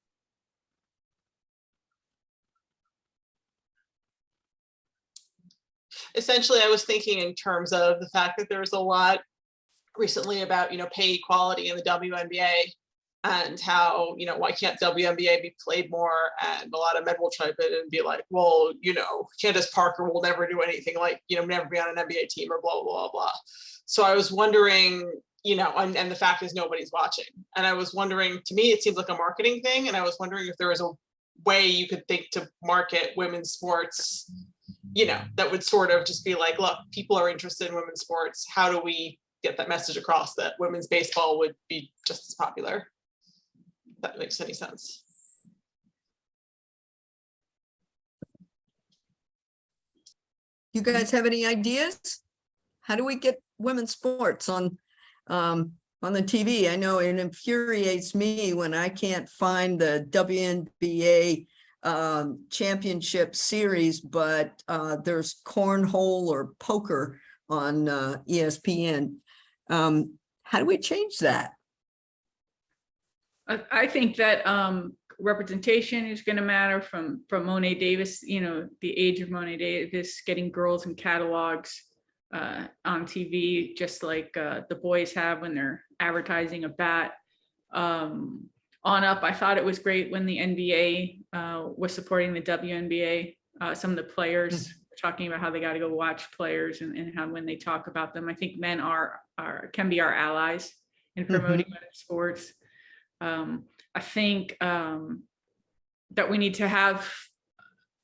Essentially, I was thinking in terms of the fact that there was a lot recently about, pay equality in the WNBA, and how, why can't WNBA be played more? And a lot of men will chime in and be like, well, Candace Parker will never do anything like, never be on an NBA team or blah, blah, blah. So I was wondering, and the fact is nobody's watching. And I was wondering, to me, it seems like a marketing thing. And I was wondering if there was a way you could think to market women's sports, that would sort of just be like, look, people are interested in women's sports. How do we get that message across that women's baseball would be just as popular? If that makes any sense. You guys have any ideas? How do we get women's sports on the TV? I know it infuriates me when I can't find the WNBA championship series, but there's cornhole or poker on ESPN. How do we change that? I think that representation is going to matter from Monet Davis, the age of Monet Davis, getting girls in catalogs on TV, just like the boys have when they're advertising a bat. On up, I thought it was great when the NBA was supporting the WNBA. Some of the players were talking about how they got to go watch players and how when they talk about them, I think men can be our allies in promoting women's sports. I think that we need to have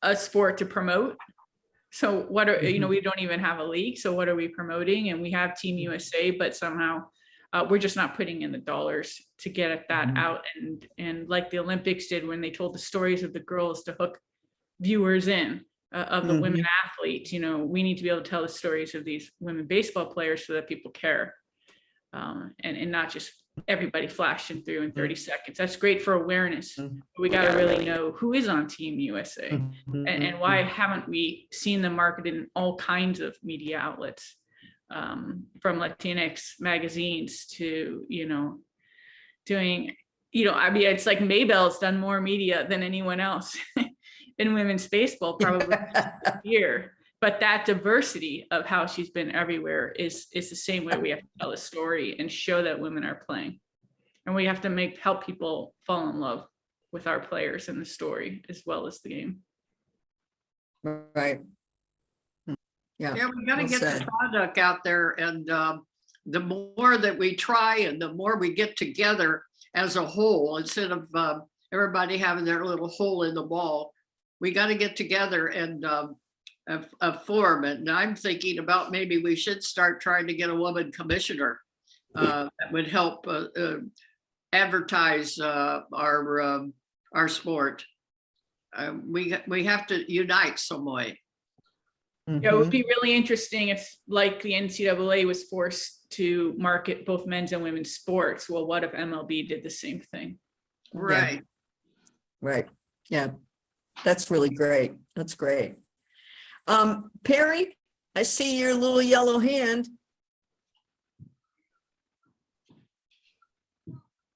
a sport to promote. So what are, we don't even have a league. So what are we promoting? And we have Team USA, but somehow we're just not putting in the dollars to get that out. And like the Olympics did when they told the stories of the girls to hook viewers in of the women athletes, we need to be able to tell the stories of these women baseball players so that people care. And not just everybody flashing through in 30 seconds. That's great for awareness. But we got to really know who is on Team USA and why haven't we seen them marketed in all kinds of media outlets, from Latinx magazines to, doing, it's like Maybelle's done more media than anyone else in women's baseball probably this year. But that diversity of how she's been everywhere is the same way we have to tell a story and show that women are playing. And we have to help people fall in love with our players and the story as well as the game. Right. Yeah, we got to get the product out there. And the more that we try and the more we get together as a whole, instead of everybody having their little hole in the wall, we got to get together and a forum. And I'm thinking about maybe we should start trying to get a woman commissioner that would help advertise our sport. We have to unite some way. Yeah, it would be really interesting if, like, the NCAA was forced to market both men's and women's sports. Well, what if MLB did the same thing? Right. Yeah. Right. Yeah, that's really great. That's great. Perry, I see your little yellow hand.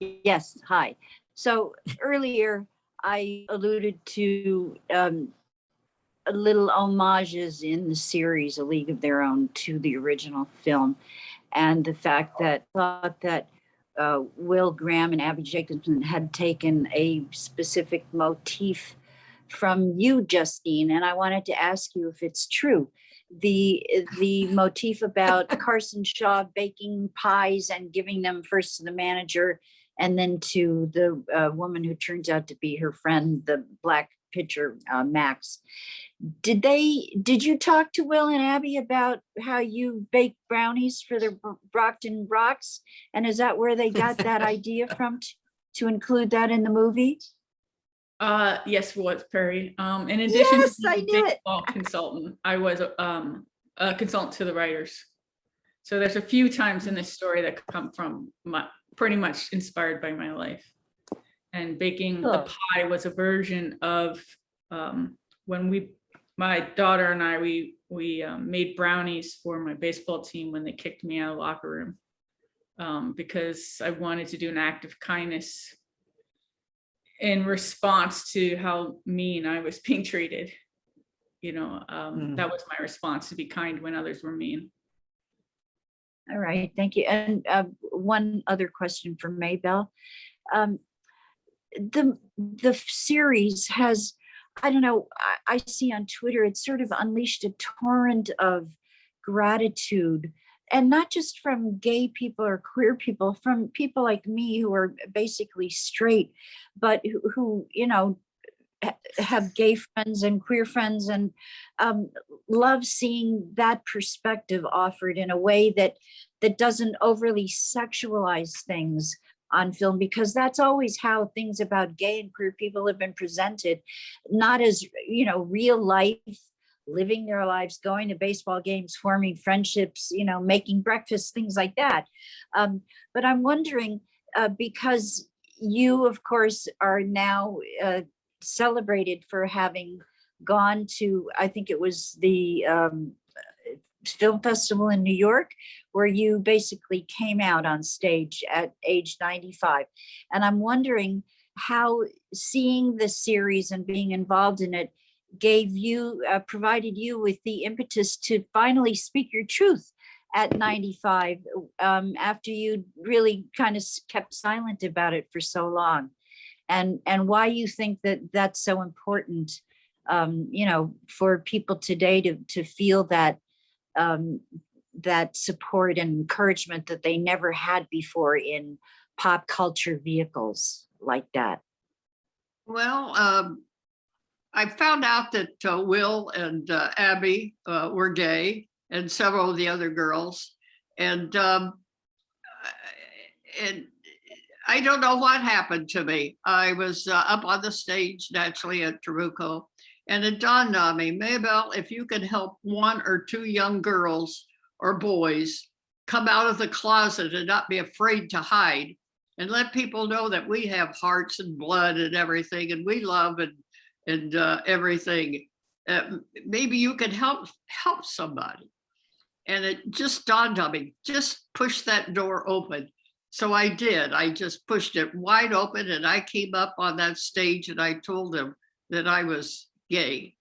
Yes, hi. So earlier I alluded to little homages in the series A League of Their Own to the original film. and the fact that thought that Will Graham and Abby Jacobson had taken a specific motif from you, Justine, and I wanted to ask you if it's true. The motif about Carson Shaw baking pies and giving them first to the manager and then to the woman who turns out to be her friend, the black pitcher, Max. Did you talk to Will and Abby about how you bake brownies for their Brockton Rocks? And is that where they got that idea from to include that in the movie? Yes, it was Perry. In addition Yes, to I being knew a it. baseball consultant, I was a consultant to the writers. So there's a few times in this story that come from pretty much inspired by my life. And baking the pie was a version of when my daughter and I, we made brownies for my baseball team when they kicked me out of the locker room because I wanted to do an act of kindness in response to how mean I was being treated. That was my response, to be kind when others were mean. All right, thank you. And one other question for Maybelle. The series has, I don't know, I see on Twitter, it's sort of unleashed a torrent of gratitude, and not just from gay people or queer people, from people like me who are basically straight, but who have gay friends and queer friends, and love seeing that perspective offered in a way that doesn't overly sexualize things on film, because that's always how things about gay and queer people have been presented, not as real life, living their lives, going to baseball games, forming friendships, making breakfast, things like that. But I'm wondering, because you, of course, are now celebrated for having gone to, I think it was the film festival in New York, where you basically came out on stage at age 95. And I'm wondering how seeing the series and being involved in it provided you with the impetus to finally speak your truth at 95, after you really kind of kept silent about it for so long, and why you think that that's so important, for people today to feel that that support and encouragement that they never had before in pop culture vehicles like that. Well, I found out that Will and Abby were gay, and several of the other girls, and I don't know what happened to me. I was up on the stage naturally at Taruco, and it dawned on me, Maybelle, if you could help one or two young girls or boys come out of the closet and not be afraid to hide, and let people know that we have hearts and blood and everything, and we love and everything, maybe you can help somebody. And it just dawned on me, just push that door open. So I did. I just pushed it wide open, and I came up on that stage and I told them that I was gay.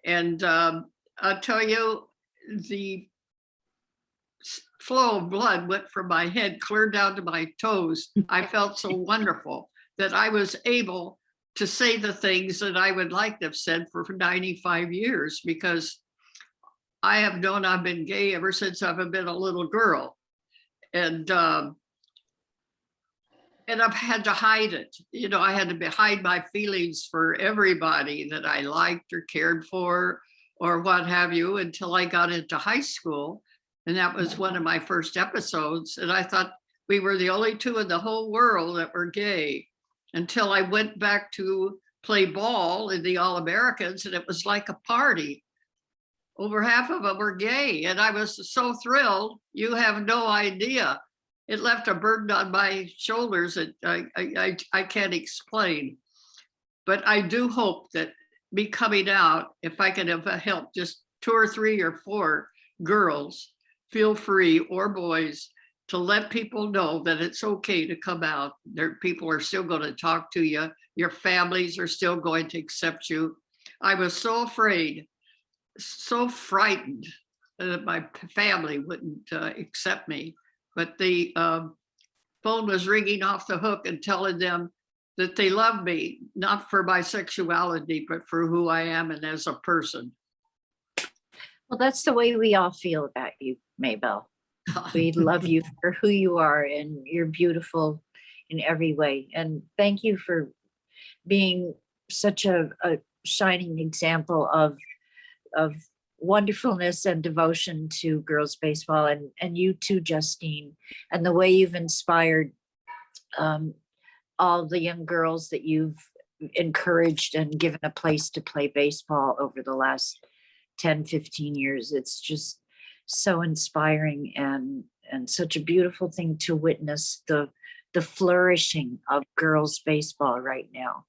And I'll tell you, the flow of blood went from my head clear down to my toes. I felt so wonderful that I was able to say the things that I would like to have said for 95 years, because I have known I've been gay ever since I've been a little girl. And I've had to hide it. I had to hide my feelings for everybody that I liked or cared for or what have you, until I got into high school. And that was one of my first episodes. And I thought we were the only two in the whole world that were gay, until I went back to play ball in the All-Americans, and it was like a party. Over half of them were gay, and I was so thrilled. You have no idea. It left a burden on my shoulders that I can't explain. But I do hope that me coming out, if I can have helped just 2 or 3 or 4 girls, feel free, or boys, to let people know that it's okay to come out. People are still going to talk to you. Your families are still going to accept you. I was so afraid, so frightened that my family wouldn't accept me. but the phone was ringing off the hook and telling them that they love me, not for my sexuality, but for who I am and as a person. Well, that's the way we all feel about you, Maybelle. We love you for who you are, and you're beautiful in every way. And thank you for being such a shining example of wonderfulness and devotion to girls baseball, and you too, Justine, and the way you've inspired all the young girls that you've encouraged and given a place to play baseball over the last 10, 15 years. It's just so inspiring and such a beautiful thing to witness the flourishing of girls baseball right now,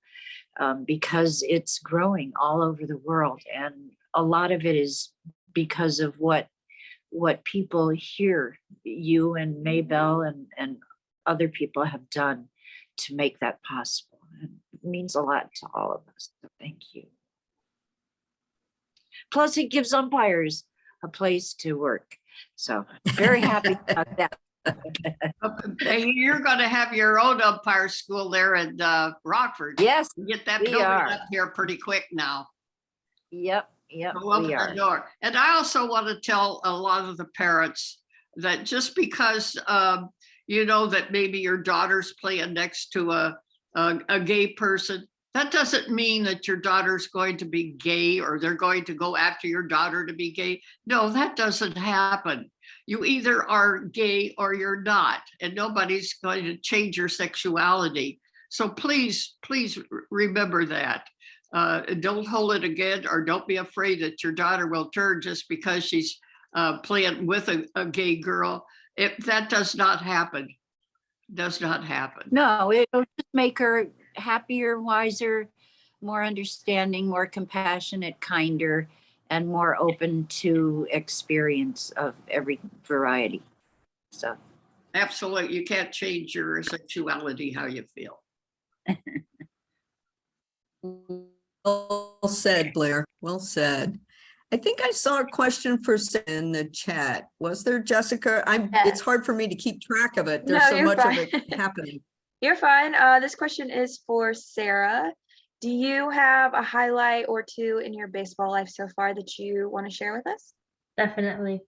because it's growing all over the world. And a lot of it is because of what people hear you and Maybelle and other people have done to make that possible. It means a lot to all of us. So thank you. Plus, it gives umpires a place to work. So very happy about that. And you're going to have your own umpire school there in Rockford. Yes, Get that we building are. up here pretty quick now. Yep, Go open we the are. door. And I also want to tell a lot of the parents that just because you know that maybe your daughter's playing next to a gay person, that doesn't mean that your daughter's going to be gay or they're going to go after your daughter to be gay. No, that doesn't happen. You either are gay or you're not, and nobody's going to change your sexuality. So please remember that. Don't hold it again, or don't be afraid that your daughter will turn just because she's playing with a gay girl. That does not happen. Does not happen. No, it'll just make her happier, wiser, more understanding, more compassionate, kinder, and more open to experience of every variety. So Absolutely. You can't change your sexuality how you feel. Well said, Blair. Well said. I think I saw a question for Sarah in the chat. Was there, Jessica? It's Yes. hard for me to keep track of it. There's No, so you're much fine. of it happening. You're fine. This question is for Sarah. Do you have a highlight or two in your baseball life so far that you want to share with us? Definitely.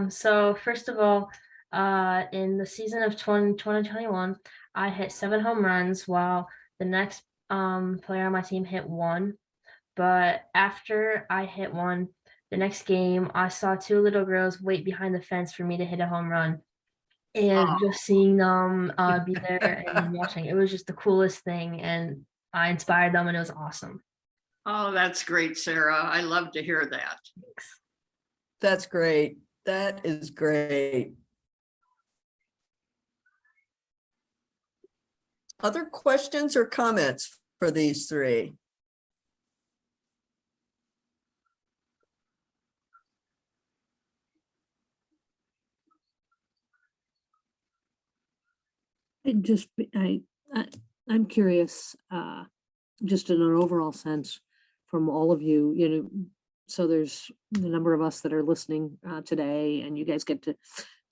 So first of all, in the season of 2021, I hit 7 home runs while the next player on my team hit 1. But after I hit 1, the next game, I saw 2 little girls wait behind the fence for me to hit a home run. And just seeing them be there and watching, it was just the coolest thing. And I inspired them, and it was awesome. Oh, that's great, Sarah. I love to hear that. Thanks. That's great. That is great. Other questions or comments for these three? I'm curious, just in an overall sense from all of you, so there's the number of us that are listening today, and you guys get to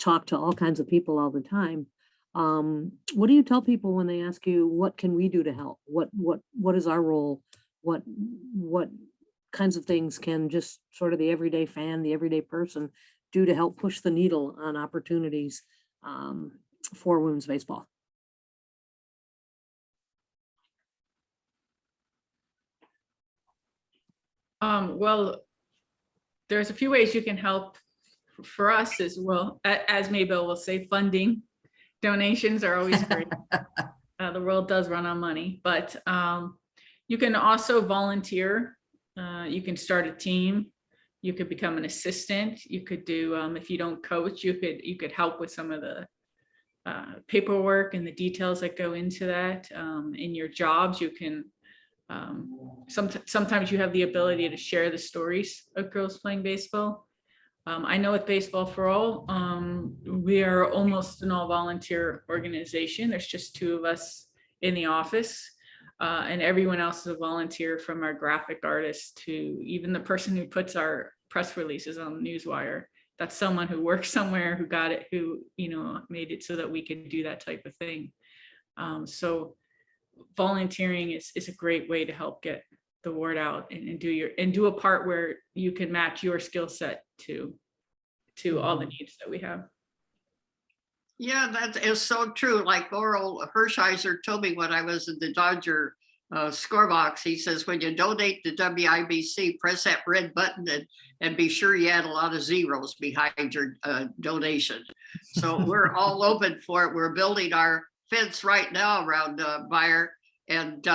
talk to all kinds of people all the time. What do you tell people when they ask you, what can we do to help? What is our role? What kinds of things can just sort of the everyday fan, the everyday person do to help push the needle on opportunities for women's baseball? Well, there's a few ways you can help. For us as well, as Maybelle will say, funding. Donations are always great. The world does run on money, but you can also volunteer. You can start a team. You could become an assistant. You could do, if you don't coach, you could help with some of the paperwork and the details that go into that. In your jobs, you can sometimes you have the ability to share the stories of girls playing baseball. I know with Baseball for All, we are almost an all volunteer organization. There's just 2 of us in the office, and everyone else is a volunteer, from our graphic artist to even the person who puts our press releases on Newswire. that's someone who worked somewhere, who got it, who, made it so that we could do that type of thing. So volunteering is a great way to help get the word out and do a part where you can match your skill set to all the needs that we have. Yeah, that is so true. Like Laurel Hershiser told me when I was in the Dodger scorebox, he says, when you donate to WIBC, press that red button and be sure you add a lot of zeros behind your donation. So we're all open for it. We're building our fence right now around Meyer, and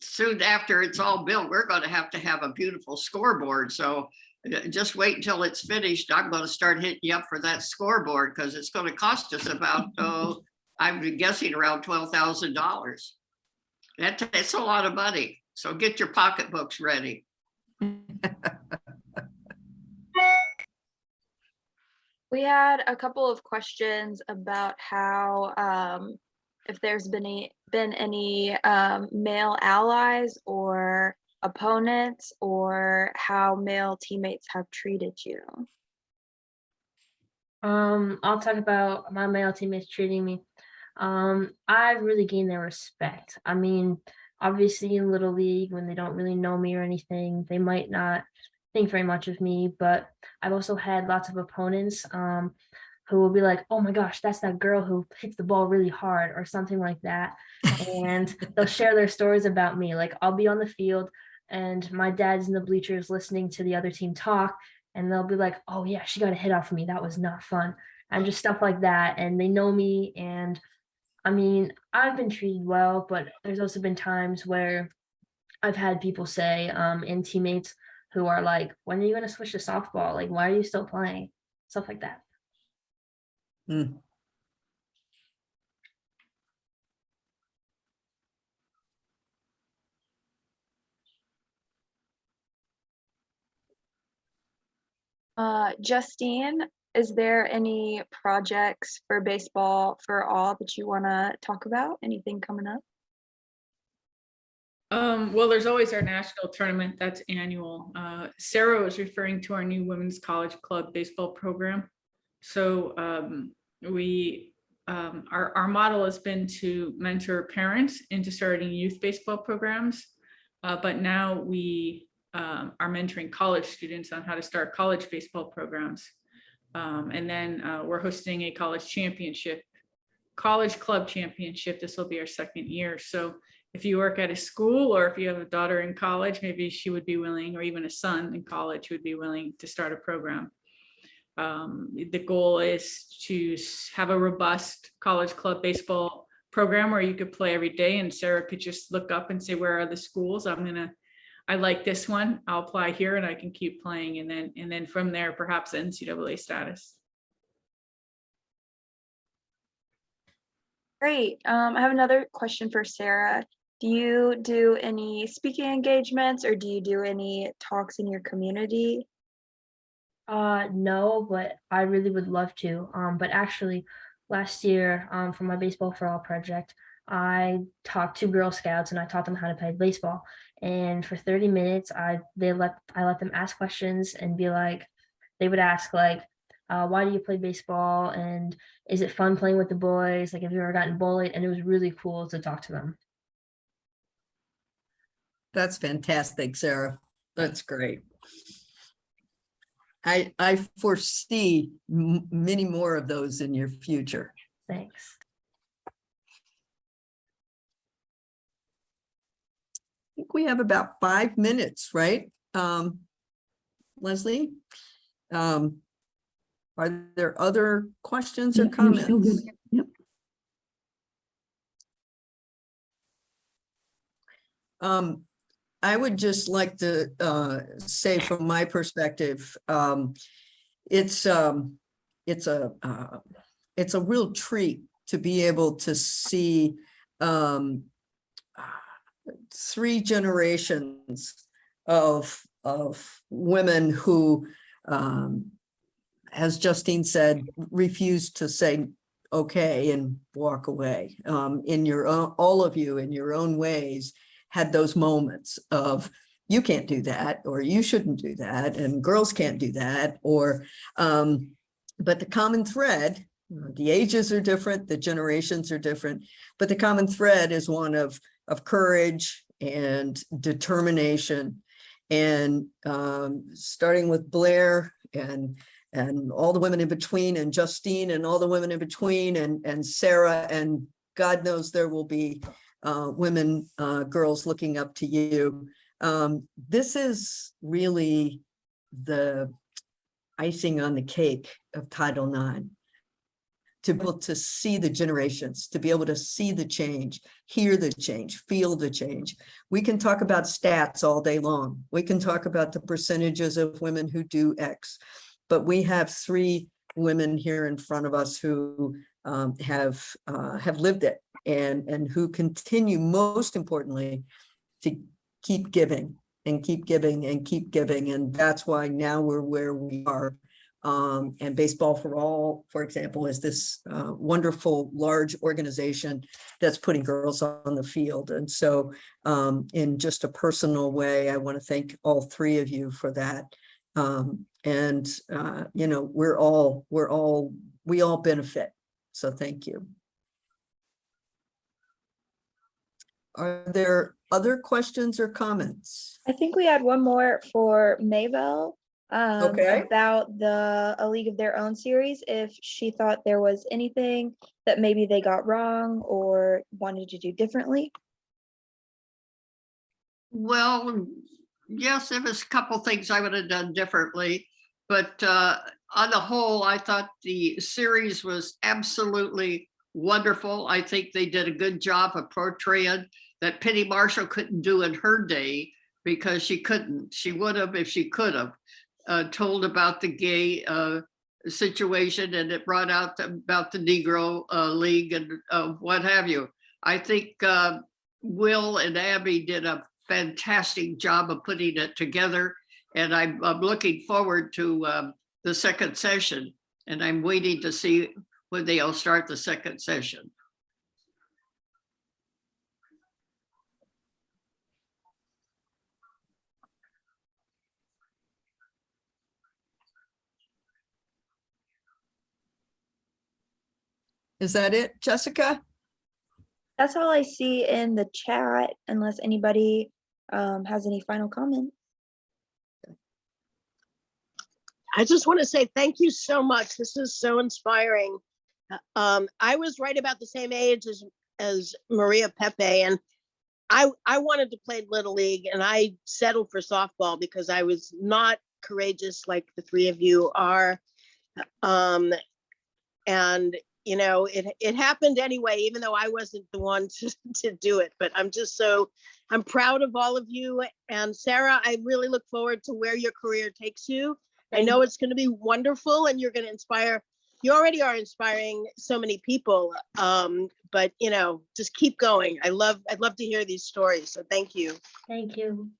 soon after it's all built, we're going to have a beautiful scoreboard. So just wait until it's finished. I'm going to start hitting you up for that scoreboard, because it's going to cost us about, I'm guessing around $12,000. That's a lot of money. So get your pocketbooks ready. We had a couple of questions about how if there's been any male allies or opponents, or how male teammates have treated you. I'll talk about my male teammates treating me. I've really gained their respect. I mean, obviously in Little League, when they don't really know me or anything, they might not think very much of me, but I've also had lots of opponents who will be like, oh my gosh, that's that girl who hits the ball really hard, or something like that. And they'll share their stories about me. Like, I'll be on the field and my dad's in the bleachers listening to the other team talk, and they'll be like, oh yeah, she got a hit off of me, that was not fun, and just stuff like that. And they know me, and I mean, I've been treated well, but there's also been times where I've had people say, and teammates who are like, when are you going to switch to softball? Like, why are you still playing? Stuff like that. Justine, is there any projects for baseball for all that you want to talk about? Anything coming up? Well, there's always our national tournament that's annual. Sarah was referring to our new women's college club baseball program. So our model has been to mentor parents into starting youth baseball programs, but now we are mentoring college students on how to start college baseball programs. And then we're hosting a college club championship. This will be our second year. So if you work at a school, or if you have a daughter in college, maybe she would be willing, or even a son in college who would be willing to start a program. The goal is to have a robust college club baseball program where you could play every day, and Sarah could just look up and say, where are the schools? I like this one, I'll apply here and I can keep playing. And then from there, perhaps NCAA status. Great. I have another question for Sarah. Do you do any speaking engagements, or do you do any talks in your community? No, but I really would love to. But actually last year, for my Baseball for All project, I talked to Girl Scouts and I taught them how to play baseball. And for 30 minutes, I let them ask questions and be like, they would ask like, why do you play baseball? And is it fun playing with the boys? Like, have you ever gotten bullied? And it was really cool to talk to them. That's fantastic, Sarah. That's great. I foresee many more of those in your future. Thanks. I think we have about 5 minutes, right? Leslie, are there other questions or comments? You're still good. Yep. I would just like to say from my perspective, it's a real treat to be able to see 3 generations of women who, as Justine said, refused to say okay and walk away. In your own, all of you in your own ways had those moments of you can't do that, or you shouldn't do that, and girls can't do that, or but the common thread, the ages are different, the generations are different, but the common thread is one of courage and determination. And starting with Blair and all the women in between, and Justine and all the women in between, and Sarah, and God knows there will be women, girls looking up to you. This is really the icing on the cake of Title IX. To be able to see the generations, to be able to see the change, hear the change, feel the change. We can talk about stats all day long. We can talk about the percentages of women who do X, but we have 3 women here in front of us who have lived it, and who continue, most importantly, to keep giving and keep giving and keep giving. And that's why now we're where we are. And Baseball for All, for example, is this wonderful large organization that's putting girls on the field. And so in just a personal way, I want to thank all 3 of you for that. You know, we all benefit. So thank you. Are there other questions or comments? I think we had one more for Maybelle. Okay. About the A League of Their Own series, if she thought there was anything that maybe they got wrong or wanted to do differently. Well, yes, there was a couple things I would have done differently, but on the whole, I thought the series was absolutely wonderful. I think they did a good job of portraying that Penny Marshall couldn't do in her day, because she couldn't. She would have if she could have. Told about the gay situation, and it brought out about the Negro League and what have you. I think Will and Abby did a fantastic job of putting it together, and I'm looking forward to the second session, and I'm waiting to see when they'll start the second session. Is that it, Jessica? That's all I see in the chat, unless anybody has any final comments. I just want to say thank you so much. This is so inspiring. I was right about the same age as Maria Pepe, and I wanted to play Little League, and I settled for softball because I was not courageous like the 3 of you are. And you know, it happened anyway, even though I wasn't the one to do it. But I'm proud of all of you. And Sarah, I really look forward to where your career takes you. I know it's going to be wonderful, and you're going to inspire. You already are inspiring so many people. But you know, just keep going. I'd love to hear these stories. So thank you. Thank you.